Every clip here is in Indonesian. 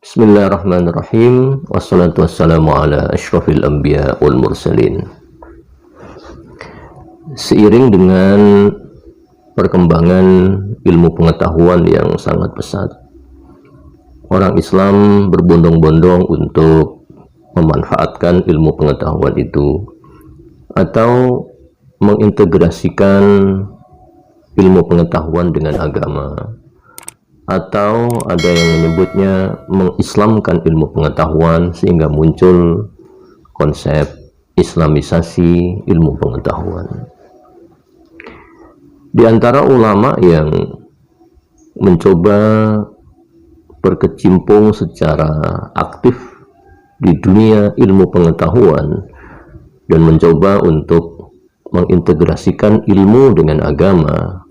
Bismillahirrahmanirrahim. Wassalatu wassalamu ala asyrafil anbiya wal mursalin. Seiring dengan perkembangan ilmu pengetahuan yang sangat pesat, orang Islam berbondong-bondong untuk memanfaatkan ilmu pengetahuan itu atau mengintegrasikan ilmu pengetahuan dengan agama, atau ada yang menyebutnya mengislamkan ilmu pengetahuan sehingga muncul konsep islamisasi ilmu pengetahuan. Di antara ulama yang mencoba berkecimpung secara aktif di dunia ilmu pengetahuan dan mencoba untuk mengintegrasikan ilmu dengan agama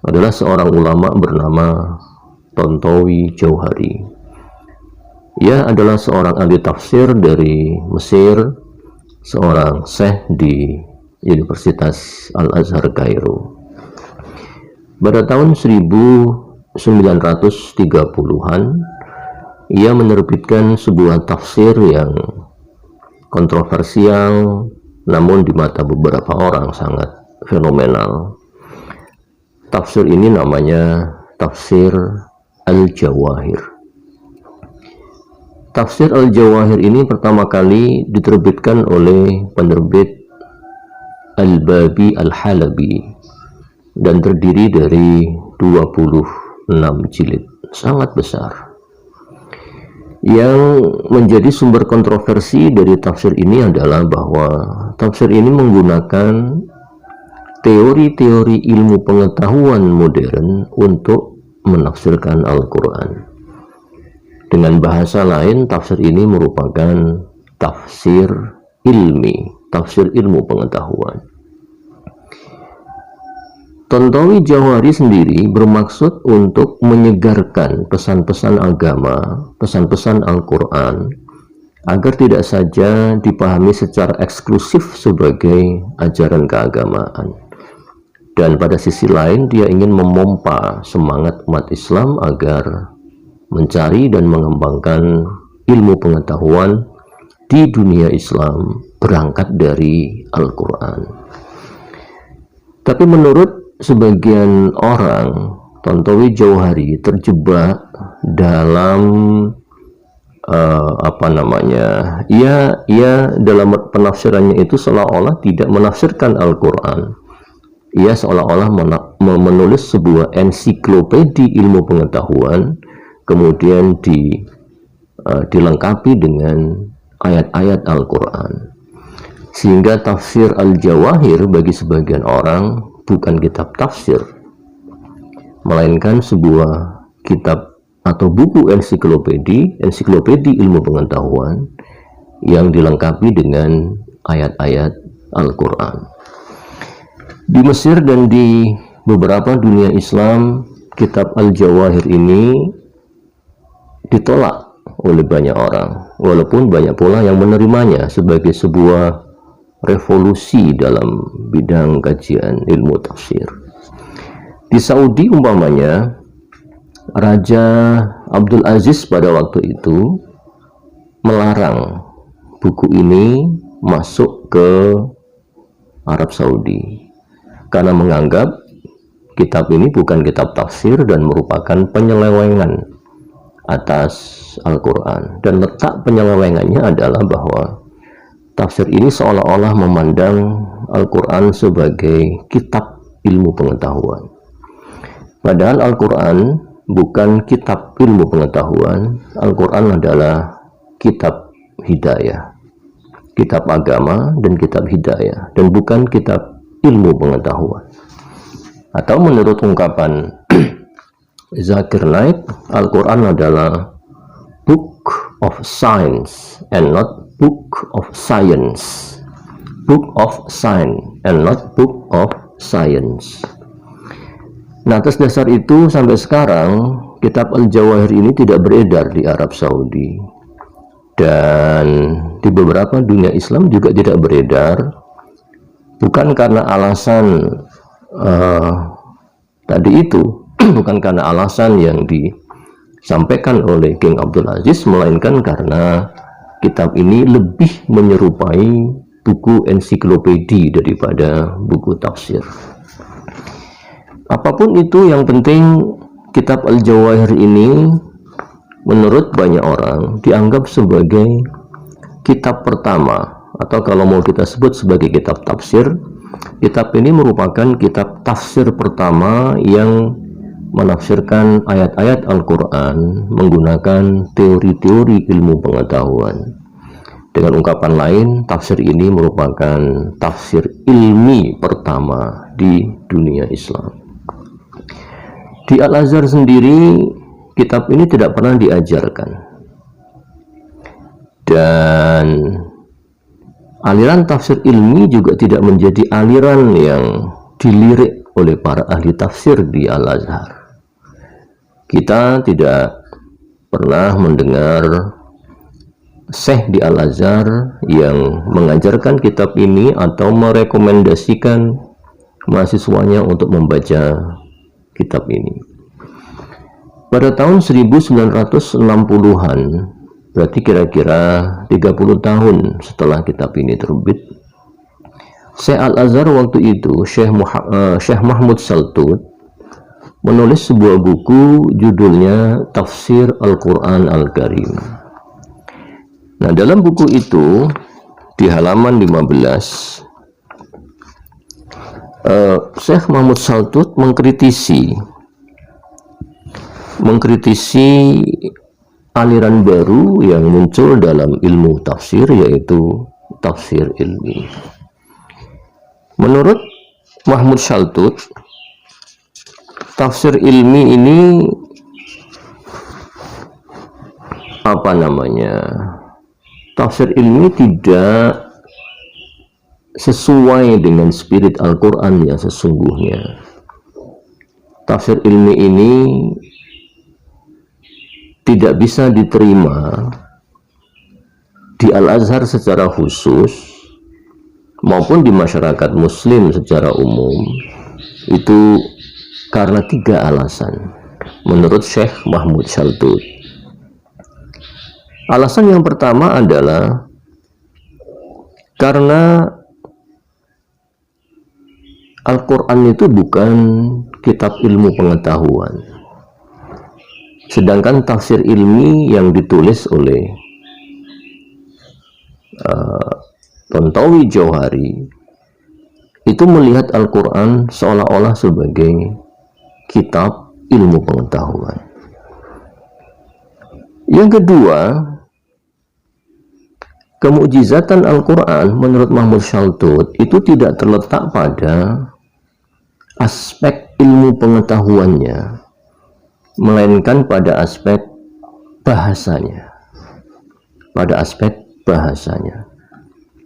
adalah seorang ulama bernama Tantawi Jauhari. Ia adalah seorang ahli tafsir dari Mesir, seorang syekh di Universitas Al-Azhar Kairo. Pada tahun 1930-an, ia menerbitkan sebuah tafsir yang kontroversial, namun di mata beberapa orang sangat fenomenal. Tafsir ini namanya Tafsir Al-Jawahir. Tafsir Al-Jawahir ini pertama kali diterbitkan oleh penerbit Al-Babi Al-Halabi dan terdiri dari 26 jilid, sangat besar. Yang menjadi sumber kontroversi dari tafsir ini adalah bahwa tafsir ini menggunakan teori-teori ilmu pengetahuan modern untuk menafsirkan Al-Quran. Dengan bahasa lain, tafsir ini merupakan tafsir ilmi, tafsir ilmu pengetahuan. Tantawi Jauhari sendiri bermaksud untuk menyegarkan pesan-pesan agama, pesan-pesan Al-Quran, agar tidak saja dipahami secara eksklusif sebagai ajaran keagamaan. Dan pada sisi lain, dia ingin memompa semangat umat Islam agar mencari dan mengembangkan ilmu pengetahuan di dunia Islam berangkat dari Al-Quran. Tapi menurut sebagian orang, Tantawi Jauhari terjebak dalam ia dalam penafsirannya itu seolah-olah tidak menafsirkan Al-Quran. Ia seolah-olah menulis sebuah ensiklopedi ilmu pengetahuan, kemudian dilengkapi dengan ayat-ayat Al-Quran. Sehingga tafsir Al-Jawahir bagi sebagian orang bukan kitab tafsir, melainkan sebuah kitab atau buku ensiklopedi ilmu pengetahuan yang dilengkapi dengan ayat-ayat Al-Quran. Di Mesir dan di beberapa dunia Islam, kitab Al-Jawahir ini ditolak oleh banyak orang, walaupun banyak pula yang menerimanya sebagai sebuah revolusi dalam bidang kajian ilmu tafsir. Di Saudi umpamanya, Raja Abdul Aziz pada waktu itu melarang buku ini masuk ke Arab Saudi karena menganggap kitab ini bukan kitab tafsir dan merupakan penyelewengan atas Al-Quran. Dan letak penyelewengannya adalah bahwa tafsir ini seolah-olah memandang Al-Quran sebagai kitab ilmu pengetahuan. Padahal Al-Quran bukan kitab ilmu pengetahuan. Al-Quran adalah kitab hidayah, kitab agama dan kitab hidayah, dan bukan kitab ilmu pengetahuan. Atau menurut ungkapan Zakir Naik, Al-Quran adalah book of science and not book of science. Book of science and not book of science. Nah, atas dasar itu sampai sekarang kitab Al-Jawahir ini tidak beredar di Arab Saudi, dan di beberapa dunia Islam juga tidak beredar, bukan karena alasan tadi itu, bukan karena alasan yang disampaikan oleh King Abdul Aziz, melainkan karena kitab ini lebih menyerupai buku ensiklopedi daripada buku tafsir. Apapun itu, yang penting kitab Al-Jawahir ini menurut banyak orang dianggap sebagai kitab pertama, atau kalau mau kita sebut sebagai kitab tafsir. Kitab ini merupakan kitab tafsir pertama yang menafsirkan ayat-ayat Al-Quran menggunakan teori-teori ilmu pengetahuan. Dengan ungkapan lain, tafsir ini merupakan tafsir ilmi pertama di dunia Islam. Di Al-Azhar sendiri, kitab ini tidak pernah diajarkan. Dan aliran tafsir ilmi juga tidak menjadi aliran yang dilirik oleh para ahli tafsir di Al-Azhar. Kita tidak pernah mendengar syekh di Al-Azhar yang mengajarkan kitab ini atau merekomendasikan mahasiswanya untuk membaca kitab ini. Pada tahun 1960-an, berarti kira-kira 30 tahun setelah kitab ini terbit, Syekh Al-Azhar waktu itu, Syekh Mahmud Saltut, menulis sebuah buku judulnya Tafsir Al-Quran Al-Karim. Nah, dalam buku itu di halaman 15, Syekh Mahmud Saltut mengkritisi aliran baru yang muncul dalam ilmu tafsir, yaitu tafsir ilmi. Menurut Mahmud Saltut, tafsir ilmi ini tafsir ilmi tidak sesuai dengan spirit Al-Quran yang sesungguhnya. Tafsir ilmi ini tidak bisa diterima di Al-Azhar secara khusus maupun di masyarakat muslim secara umum, itu karena 3 alasan menurut Syekh Mahmud Saltut. Alasan yang pertama adalah karena Al-Quran itu bukan kitab ilmu pengetahuan, sedangkan tafsir ilmi yang ditulis oleh Tontowi Jauhari itu melihat Al-Quran seolah-olah sebagai kitab ilmu pengetahuan. Yang kedua, kemukjizatan Al-Quran menurut Mahmud Saltut itu tidak terletak pada aspek ilmu pengetahuannya, melainkan pada aspek bahasanya.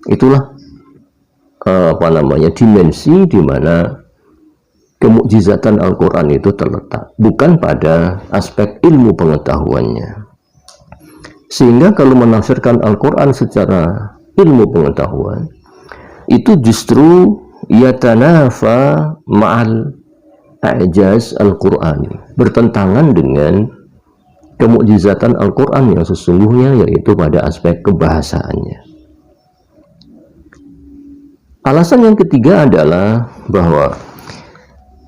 Itulah dimensi di mana kemukjizatan Al-Quran itu terletak, bukan pada aspek ilmu pengetahuannya. Sehingga kalau menafsirkan Al-Quran secara ilmu pengetahuan, itu justru yatanafa ma'al a'jaz Al-Qur'ani, bertentangan dengan kemukjizatan Al-Quran yang sesungguhnya, yaitu pada aspek kebahasaannya. Alasan yang ketiga adalah bahwa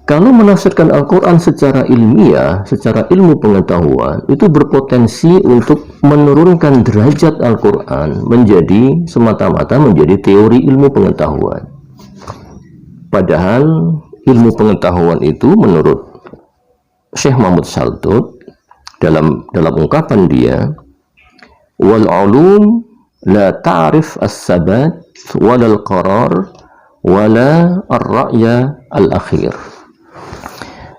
kalau menafsirkan Al-Quran secara ilmiah, secara ilmu pengetahuan, itu berpotensi untuk menurunkan derajat Al-Quran menjadi semata-mata menjadi teori ilmu pengetahuan. Padahal ilmu pengetahuan itu menurut Syekh Mahmud Saltut dalam ungkapan dia, wal ulum la ta'rif as-sabat wal qarar wala ar-ra'ya al-akhir.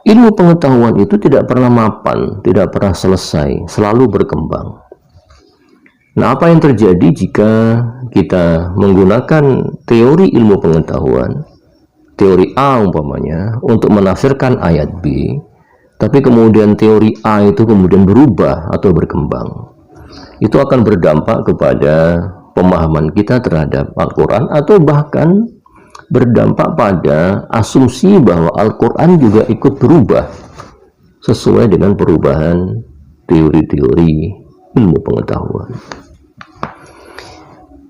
Ilmu pengetahuan itu tidak pernah mapan, tidak pernah selesai, selalu berkembang. Nah, apa yang terjadi jika kita menggunakan teori ilmu pengetahuan, teori A umpamanya, untuk menafsirkan ayat B, tapi kemudian teori A itu kemudian berubah atau berkembang? Itu akan berdampak kepada pemahaman kita terhadap Al-Quran, atau bahkan berdampak pada asumsi bahwa Al-Quran juga ikut berubah sesuai dengan perubahan teori-teori ilmu pengetahuan.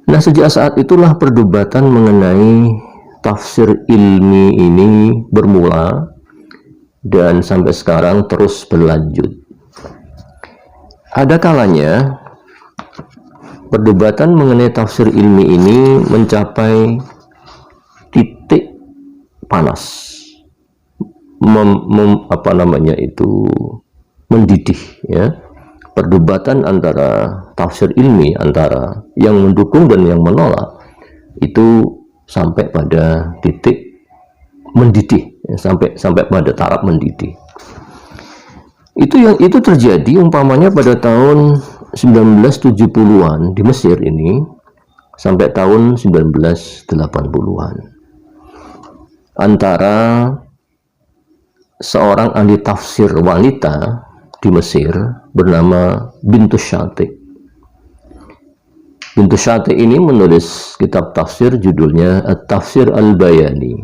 Nah, sejak saat itulah perdebatan mengenai tafsir ilmi ini bermula dan sampai sekarang terus berlanjut. Ada kalanya perdebatan mengenai tafsir ilmi ini mencapai titik panas, mendidih, ya. Perdebatan antara tafsir ilmi, antara yang mendukung dan yang menolak, itu sampai pada titik mendidih, ya, sampai pada taraf mendidih. Itu terjadi umpamanya pada tahun 1970-an di Mesir ini sampai tahun 1980-an, antara seorang ahli tafsir wanita di Mesir bernama Bintu Syati. Bintu Syati ini menulis kitab tafsir judulnya At-Tafsir Al-Bayani.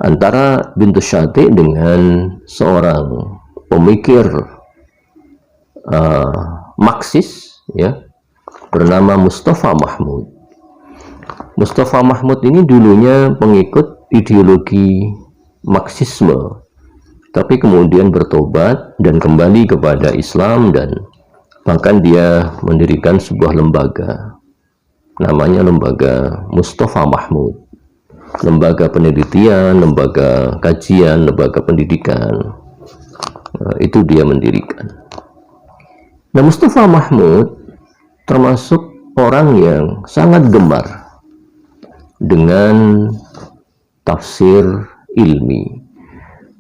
Antara Bintu Syati dengan seorang pemikir Marxis, ya, bernama Mustafa Mahmud. Mustafa Mahmud ini dulunya pengikut ideologi Marxisme, tapi kemudian bertobat dan kembali kepada Islam, dan bahkan dia mendirikan sebuah lembaga, namanya Lembaga Mustafa Mahmud, lembaga penelitian, lembaga kajian, lembaga pendidikan. Itu dia mendirikan. Nah, Mustafa Mahmud termasuk orang yang sangat gemar dengan tafsir ilmi.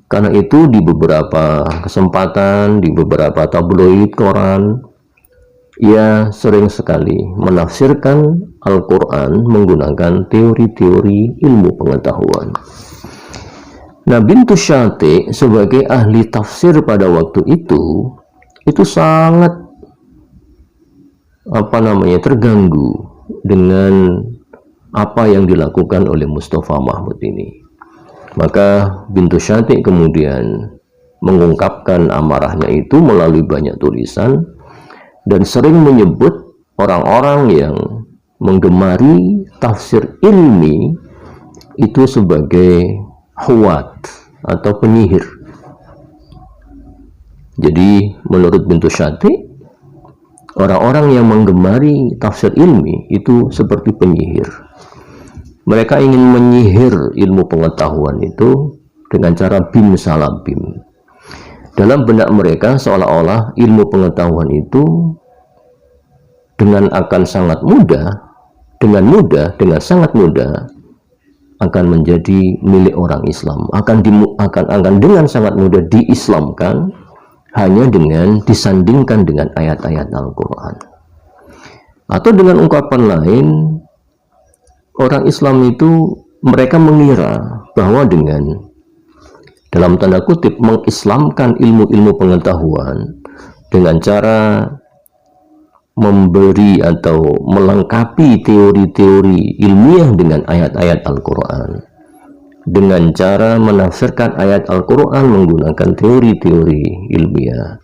Karena itu di beberapa kesempatan, di beberapa tabloid koran, ia sering sekali menafsirkan Al-Quran menggunakan teori-teori ilmu pengetahuan. Nah, Bintu Syati sebagai ahli tafsir pada waktu itu sangat terganggu dengan apa yang dilakukan oleh Mustafa Mahmud ini. Maka Bintu Syati kemudian mengungkapkan amarahnya itu melalui banyak tulisan dan sering menyebut orang-orang yang menggemari tafsir ilmi itu sebagai huwat atau penyihir. Jadi menurut Bintu Syati, orang-orang yang menggemari tafsir ilmi itu seperti penyihir. Mereka ingin menyihir ilmu pengetahuan itu dengan cara bim salah bim. Dalam benak mereka seolah-olah ilmu pengetahuan itu dengan sangat mudah akan menjadi milik orang Islam, akan dengan sangat mudah diislamkan hanya dengan disandingkan dengan ayat-ayat Al-Quran. Atau dengan ungkapan lain, orang Islam itu mereka mengira bahwa dengan dalam tanda kutip mengislamkan ilmu-ilmu pengetahuan dengan cara memberi atau melengkapi teori-teori ilmiah dengan ayat-ayat Al-Quran, dengan cara menafsirkan ayat Al-Quran menggunakan teori-teori ilmiah,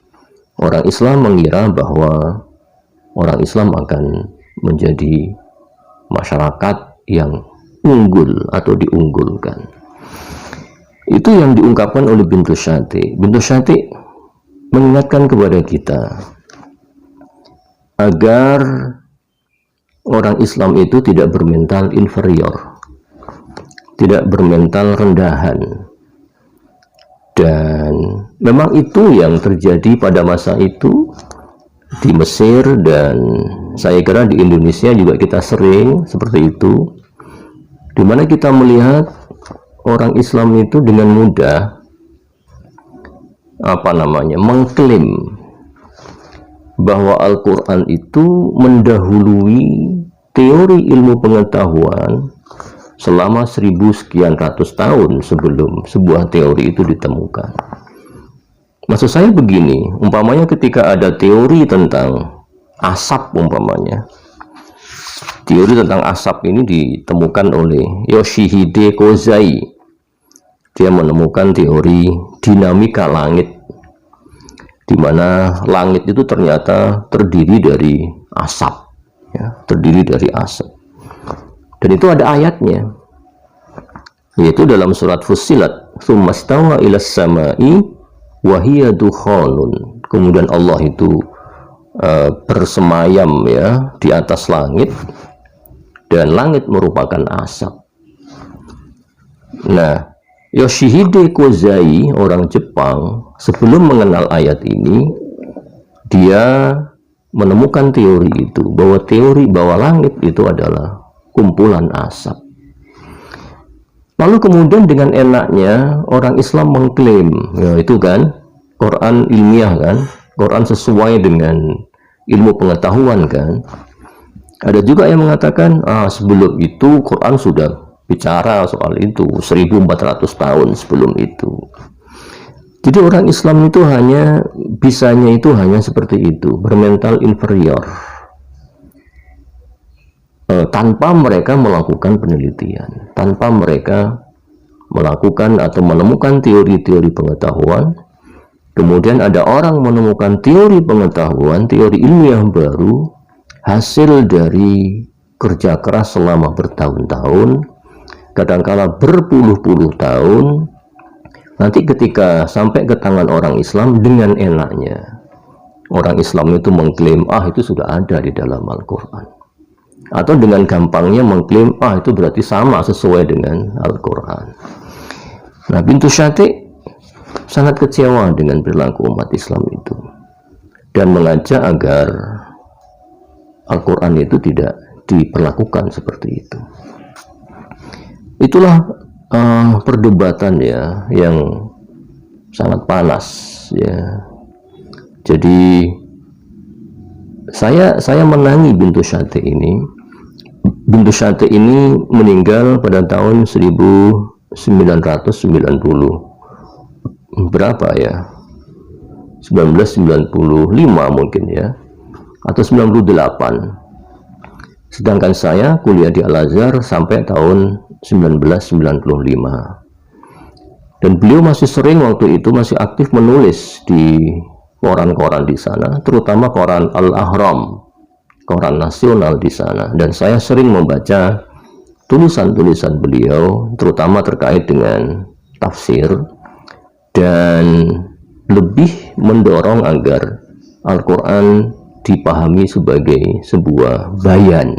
orang Islam mengira bahwa orang Islam akan menjadi masyarakat yang unggul atau diunggulkan. Itu yang diungkapkan oleh Bintu Syati. Bintu Syati mengingatkan kepada kita agar orang Islam itu tidak bermental inferior, tidak bermental rendahan. Dan memang itu yang terjadi pada masa itu di Mesir, dan saya kira di Indonesia juga kita sering seperti itu, di mana kita melihat orang Islam itu dengan mudah mengklaim bahwa Al-Quran itu mendahului teori ilmu pengetahuan selama 1000 sekian ratus tahun sebelum sebuah teori itu ditemukan. Maksud saya begini, umpamanya ketika ada teori tentang asap, umpamanya teori tentang asap ini ditemukan oleh Yoshihide Kozai. Dia menemukan teori dinamika langit. di mana langit itu ternyata terdiri dari asap, ya, terdiri dari asap. Dan itu ada ayatnya, yaitu dalam surat Fussilat, "Tsumma stawa ilas sama'i wa hiya dukhanun." Kemudian Allah itu bersemayam, ya, di atas langit, dan langit merupakan asap. Nah, Yoshihide Kozai, orang Jepang, sebelum mengenal ayat ini, dia menemukan teori itu, bahwa langit itu adalah kumpulan asap. Lalu kemudian dengan enaknya orang Islam mengklaim, ya itu kan Quran ilmiah kan, Quran sesuai dengan ilmu pengetahuan kan. Ada juga yang mengatakan sebelum itu Quran sudah bicara soal itu 1400 tahun sebelum itu. Jadi orang Islam itu bisanya itu hanya seperti itu, bermental inferior, tanpa mereka melakukan penelitian, tanpa mereka melakukan atau menemukan teori-teori pengetahuan. Kemudian ada orang menemukan teori pengetahuan, teori ilmiah baru, hasil dari kerja keras selama bertahun-tahun, kadangkala berpuluh-puluh tahun. Nanti ketika sampai ke tangan orang Islam, dengan enaknya orang Islam itu mengklaim, itu sudah ada di dalam Al-Quran. Atau dengan gampangnya mengklaim, itu berarti sama, sesuai dengan Al-Quran. Nah, Bintu Syati sangat kecewa dengan perilaku umat Islam itu, dan mengajak agar Al-Quran itu tidak diperlakukan seperti itu. Itulah perdebatan, ya, yang sangat panas, ya. Jadi saya menangi Bintu Syati ini. Bintu Syati ini meninggal pada tahun 1990 berapa ya, 1995 mungkin, ya, atau 98. Sedangkan saya kuliah di Al-Azhar sampai tahun 1995. Dan beliau masih sering waktu itu masih aktif menulis di koran-koran di sana, terutama koran Al-Ahram, koran nasional di sana. Dan saya sering membaca tulisan-tulisan beliau, terutama terkait dengan tafsir, dan lebih mendorong agar Al-Quran dipahami sebagai sebuah bayan,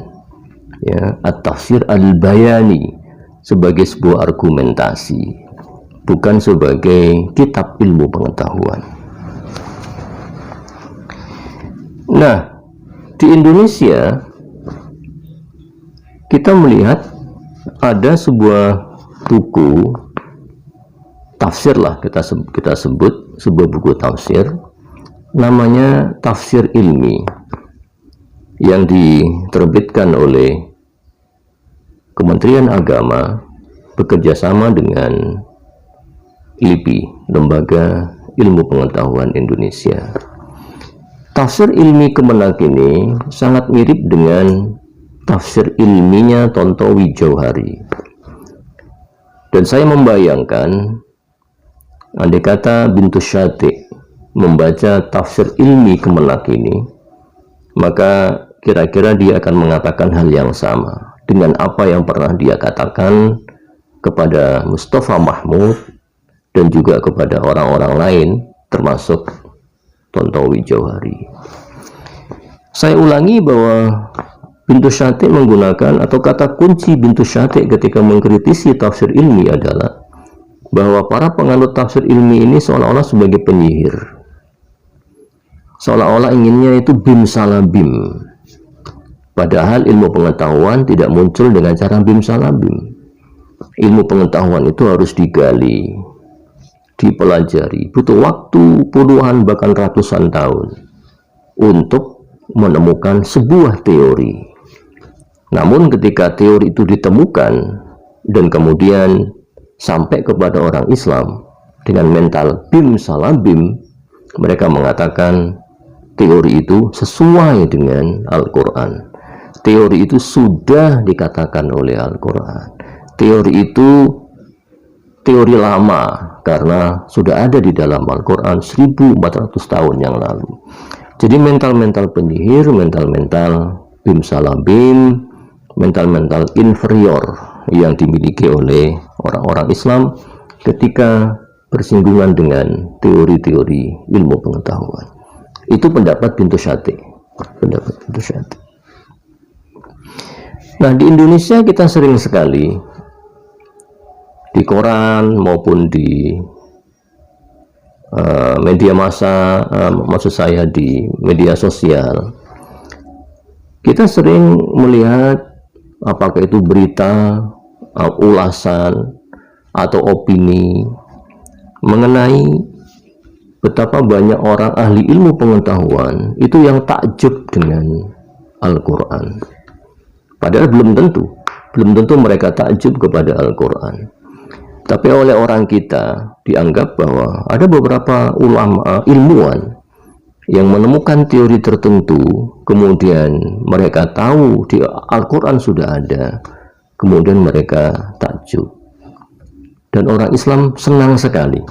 ya, at-tafsir al-bayani, sebagai sebuah argumentasi, bukan sebagai kitab ilmu pengetahuan. Nah, di Indonesia kita melihat ada sebuah buku tafsir lah, kita sebut sebuah buku tafsir, namanya Tafsir Ilmi, yang diterbitkan oleh Kementerian Agama bekerjasama dengan LIPI, Lembaga Ilmu Pengetahuan Indonesia. Tafsir ilmi Kemenak ini sangat mirip dengan tafsir ilminya Tontowi Jauhari. Dan saya membayangkan, andai kata Bintu Syati membaca tafsir ilmi Kemenak ini, maka kira-kira dia akan mengatakan hal yang sama dengan apa yang pernah dia katakan kepada Mustafa Mahmud dan juga kepada orang-orang lain, termasuk Tontowi Jauhari. Saya ulangi bahwa Bintu Syati menggunakan, atau kata kunci Bintu Syati ketika mengkritisi tafsir ilmi adalah bahwa para penganut tafsir ilmi ini seolah-olah sebagai penyihir, seolah-olah inginnya itu bim salah bim, padahal ilmu pengetahuan tidak muncul dengan cara bim salah bim. Ilmu pengetahuan itu harus digali, dipelajari, butuh waktu puluhan bahkan ratusan tahun untuk menemukan sebuah teori. Namun ketika teori itu ditemukan dan kemudian sampai kepada orang Islam dengan mental bim salah bim, mereka mengatakan teori itu sesuai dengan Al-Quran, teori itu sudah dikatakan oleh Al-Quran, teori itu teori lama, Karena sudah ada di dalam Al-Quran 1400 tahun yang lalu. Jadi mental-mental penyihir, mental-mental bim salah bim, mental-mental inferior yang dimiliki oleh orang-orang Islam ketika bersinggungan dengan teori-teori ilmu pengetahuan. Itu pendapat Bintu Syati. Pendapat Bintu Syati. Nah, di Indonesia kita sering sekali di koran maupun di media massa, maksud saya di media sosial, kita sering melihat apakah itu berita, ulasan, atau opini mengenai betapa banyak orang ahli ilmu pengetahuan itu yang takjub dengan Al-Quran. Padahal belum tentu mereka takjub kepada Al-Quran. Tapi oleh orang kita dianggap bahwa ada beberapa ulama, ilmuwan yang menemukan teori tertentu, kemudian mereka tahu di Al-Quran sudah ada, kemudian mereka takjub. Dan orang Islam senang sekali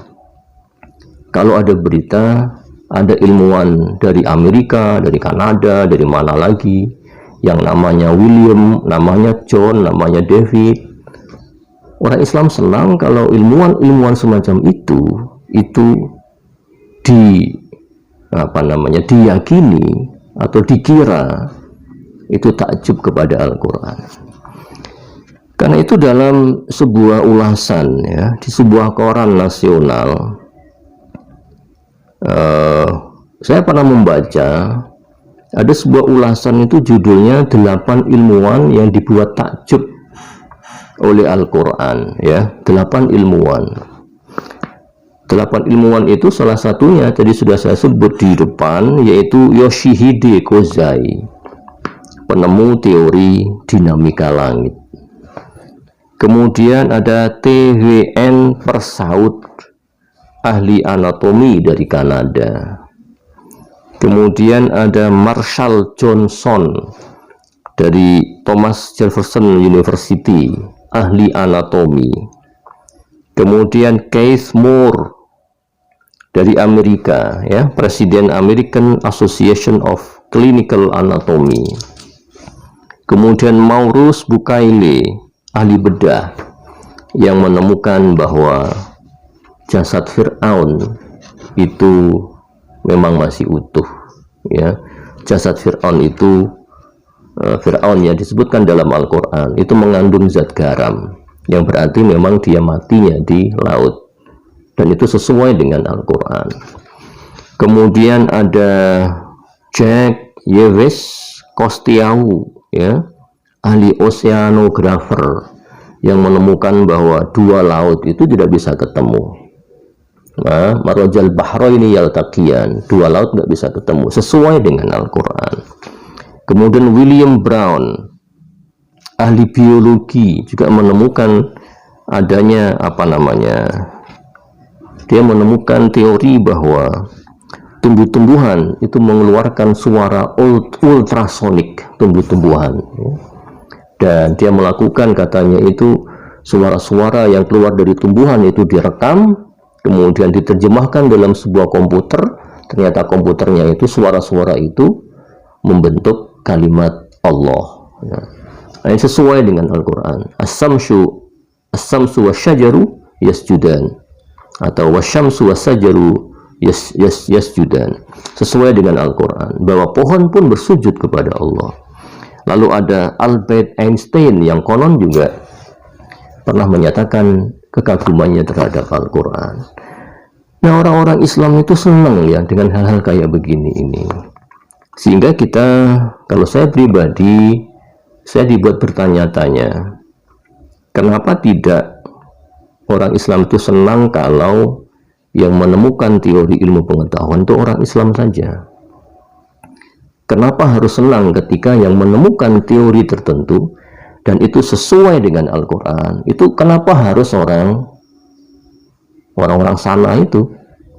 kalau ada berita, ada ilmuwan dari Amerika, dari Kanada, dari mana lagi, yang namanya William, namanya John, namanya David. Orang Islam senang kalau ilmuwan-ilmuwan semacam itu diyakini atau dikira itu takjub kepada Al-Quran. Karena itu dalam sebuah ulasan, ya, di sebuah koran nasional, saya pernah membaca ada sebuah ulasan itu judulnya 8 ilmuwan yang dibuat takjub oleh Al-Quran, ya, 8 ilmuwan. 8 ilmuwan itu salah satunya tadi sudah saya sebut di depan, yaitu Yoshihide Kozai, penemu teori dinamika langit. Kemudian ada TWN Persaud, ahli anatomi dari Kanada. Kemudian ada Marshall Johnson dari Thomas Jefferson University, ahli anatomi. Kemudian Keith Moore dari Amerika, ya, Presiden American Association of Clinical Anatomy. Kemudian Maurus Bukaile, ahli bedah, yang menemukan bahwa jasad Fir'aun itu memang masih utuh, ya. Jasad Fir'aun itu Fir'aun yang disebutkan dalam Al-Quran itu mengandung zat garam, yang berarti memang dia matinya di laut, dan itu sesuai dengan Al-Quran. Kemudian ada Jack Yves Kostiau, ya, ahli oceanographer, yang menemukan bahwa 2 laut itu tidak bisa ketemu. Marajal bahraini yaltaqiyan, 2 laut nggak bisa ketemu, sesuai dengan Al-Quran. Kemudian William Brown, ahli biologi, juga menemukan adanya dia menemukan teori bahwa tumbuh-tumbuhan itu mengeluarkan suara ultrasonik, tumbuh-tumbuhan, dan dia melakukan, katanya itu suara-suara yang keluar dari tumbuhan itu direkam, kemudian diterjemahkan dalam sebuah komputer. Ternyata komputernya itu suara-suara itu membentuk kalimat Allah, ya. Ini sesuai dengan Al-Quran. As-samsu wasyajaru yasjudan, atau wasyamsu wasyajaru yasjudan, sesuai dengan Al-Quran, bahwa pohon pun bersujud kepada Allah. Lalu ada Albert Einstein yang konon juga pernah menyatakan kekagumannya terhadap Al-Quran. Nah, orang-orang Islam itu senang, ya, dengan hal-hal kayak begini ini. Sehingga kita, kalau saya pribadi, saya dibuat bertanya-tanya, kenapa tidak orang Islam itu senang kalau yang menemukan teori ilmu pengetahuan itu orang Islam saja? Kenapa harus senang ketika yang menemukan teori tertentu dan itu sesuai dengan Al-Quran, itu kenapa harus orang-orang sana itu,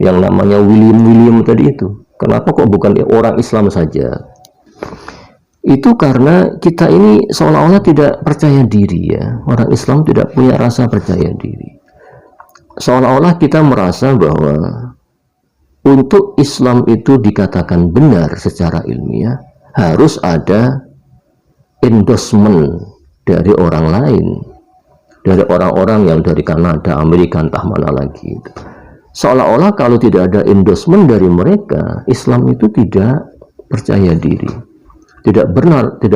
yang namanya William tadi itu? Kenapa kok bukan orang Islam saja? Itu karena kita ini seolah-olah tidak percaya diri, ya. Orang Islam tidak punya rasa percaya diri. seolah-olah kita merasa bahwa untuk Islam itu dikatakan benar secara ilmiah harus ada endorsement dari orang lain, dari orang-orang yang dari Kanada, Amerika, entah mana lagi. Seolah-olah kalau tidak ada endorsement dari mereka, Islam itu tidak percaya diri, tidak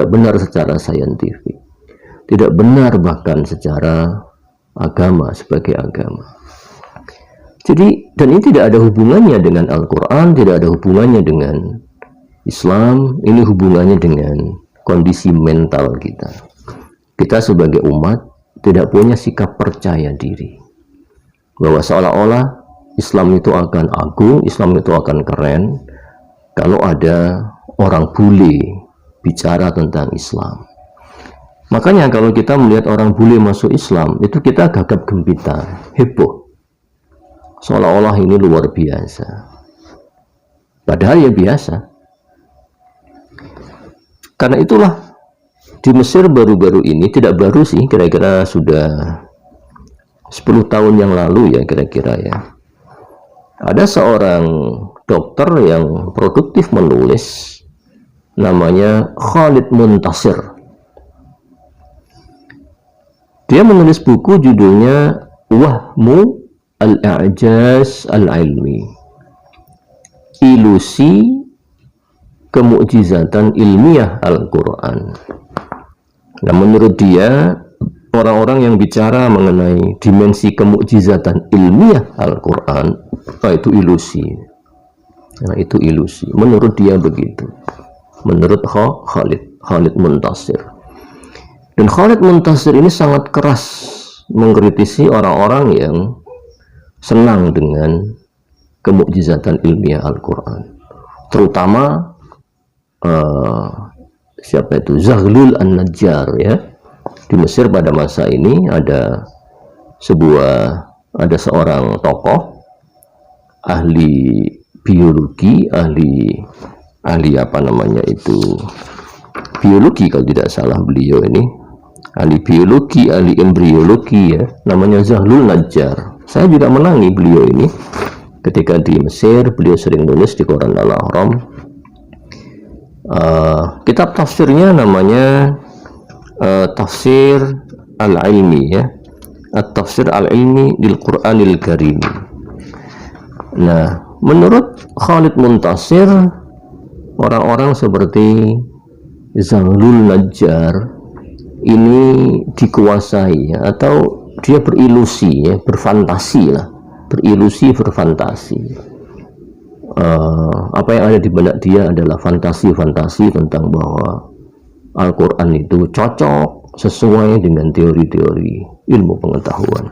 benar secara saintifik, tidak benar bahkan secara agama sebagai agama. Jadi, dan ini tidak ada hubungannya dengan Al-Quran, tidak ada hubungannya dengan Islam, ini hubungannya dengan kondisi mental kita. Kita sebagai umat tidak punya sikap percaya diri, bahwa seolah-olah Islam itu akan agung, Islam itu akan keren, kalau ada orang bule bicara tentang Islam. Makanya kalau kita melihat orang bule masuk Islam, itu kita gagap gempita, heboh. Seolah-olah ini luar biasa. Padahal ya biasa. Karena itulah di Mesir baru-baru ini, tidak baru sih, kira-kira sudah 10 tahun yang lalu ya kira-kira ya. Ada seorang dokter yang produktif menulis, namanya Khalid Muntasir. Dia menulis buku judulnya Wahmu Al-I'jaz Al-Ilmi, ilusi kemukjizatan ilmiah Al-Quran. Nah, menurut dia, orang-orang yang bicara mengenai dimensi kemukjizatan ilmiah Al-Quran, itu ilusi. Nah, itu ilusi. Menurut dia begitu. Menurut Khalid Muntasir. Dan Khalid Muntasir ini sangat keras mengkritisi orang-orang yang senang dengan kemukjizatan ilmiah Al-Quran, terutama siapa itu, Zaghlul An-Najjar ya. Di Mesir pada masa ini ada seorang tokoh ahli biologi, ahli apa namanya itu, biologi kalau tidak salah, beliau ini ahli biologi, ahli embriologi ya, namanya Zaghlul Najjar. Saya juga menangi beliau ini ketika di Mesir. Beliau sering nulis di koran Al-Ahram. Kitab tafsirnya namanya Tafsir Al-Ilmi ya, At-Tafsir Al-Ilmi lil Qur'anil Karim. Nah, menurut Khalid Muntasir, orang-orang seperti Zaghlul Najjar ini dikuasai ya, atau dia berilusi ya, berfantasi lah, berfantasi. Apa yang ada di benak dia adalah fantasi-fantasi tentang bahwa Al-Quran itu cocok sesuai dengan teori-teori ilmu pengetahuan.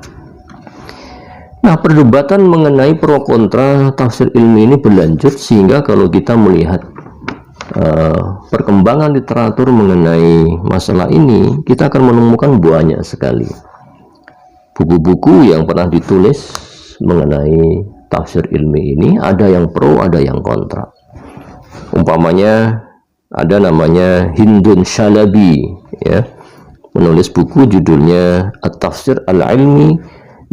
Nah, perdebatan mengenai pro kontra tafsir ilmi ini berlanjut, sehingga kalau kita melihat perkembangan literatur mengenai masalah ini, kita akan menemukan banyak sekali buku-buku yang pernah ditulis mengenai tafsir ilmi ini. Ada yang pro, ada yang kontra. Umpamanya ada namanya Hindun Shalabi ya, menulis buku judulnya At-Tafsir Al-Ilmi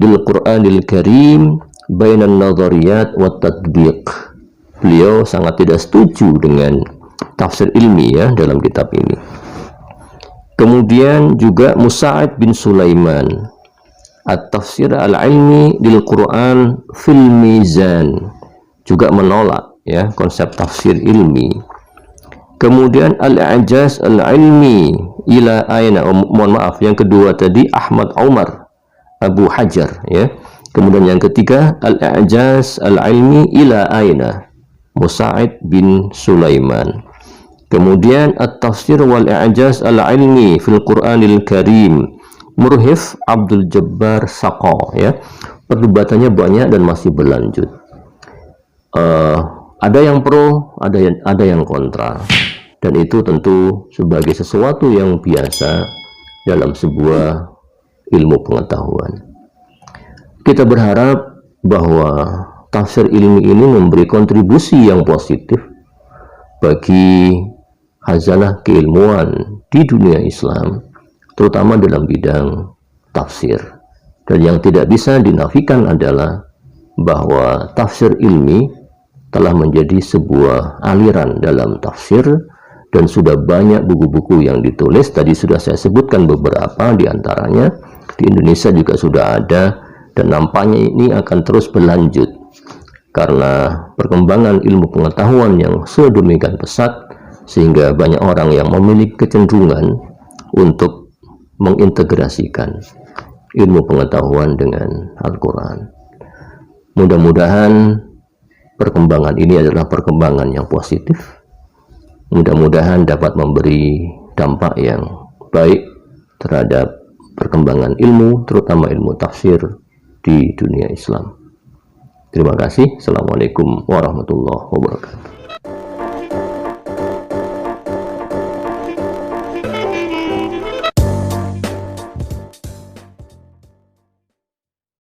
lil Qur'anil Karim Bainan Nadhariyat wa Tatbiq. Beliau sangat tidak setuju dengan tafsir ilmi ya dalam kitab ini. Kemudian juga Musa'id bin Sulaiman, At-Tafsir Al-Ilmi lil Quran fil Mizan, juga menolak ya konsep tafsir ilmi. Kemudian Al-I'jaz Al-Ilmi ila aina, mohon maaf, yang kedua tadi Ahmad Umar Abu Hajar ya. Kemudian yang ketiga Al-I'jaz Al-Ilmi ila aina, Musa'id bin Sulaiman. Kemudian At-Tafsir wal I'jaz Al-Ilmi fil Qur'anil Karim, Murhif Abdul Jabbar Saqo ya. Perdebatannya banyak dan masih berlanjut. Ada yang pro, ada yang kontra, dan itu tentu sebagai sesuatu yang biasa dalam sebuah ilmu pengetahuan. Kita berharap bahwa tafsir ilmi ini memberi kontribusi yang positif bagi khazanah keilmuan di dunia Islam, terutama dalam bidang tafsir, Dan yang tidak bisa dinafikan adalah bahwa tafsir ilmi telah menjadi sebuah aliran dalam tafsir, dan sudah banyak buku-buku yang ditulis. Tadi sudah saya sebutkan beberapa di antaranya. Di Indonesia juga sudah ada, dan nampaknya ini akan terus berlanjut karena perkembangan ilmu pengetahuan yang sedemikian pesat, sehingga banyak orang yang memiliki kecenderungan untuk mengintegrasikan ilmu pengetahuan dengan Al-Quran. Mudah-mudahan perkembangan ini adalah perkembangan yang positif. Mudah-mudahan dapat memberi dampak yang baik terhadap perkembangan ilmu, terutama ilmu tafsir di dunia Islam. Terima kasih. Assalamualaikum warahmatullahi wabarakatuh.